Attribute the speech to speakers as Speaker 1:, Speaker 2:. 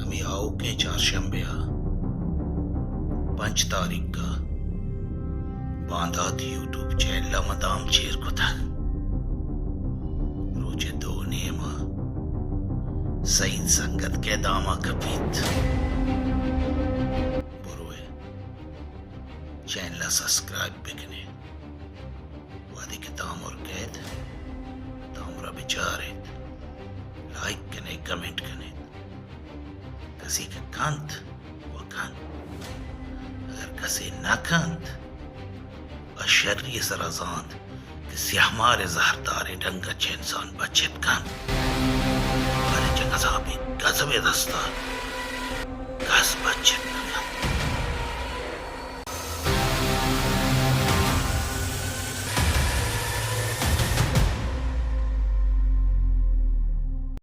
Speaker 1: तुम्ही आओ के चारशंबे 5 तारीख का बांधा थी यूट्यूब चैनल मदाम चेर को था रोजे 2 नेमा सही संगत के दामा कपीत बुरुए चैनल सब्सक्राइब बिकने वादी के दाम और कैद दामरा बिचारे लाइक कने कमेंट कने कसी का कांत वो कांत अगर कसी ना कांत अशर्री सराजांत किसी हमारे जहरदारे डंगा इंसान बचत कांत अरे जगह साहब गजबे दस्ता गज बच्चे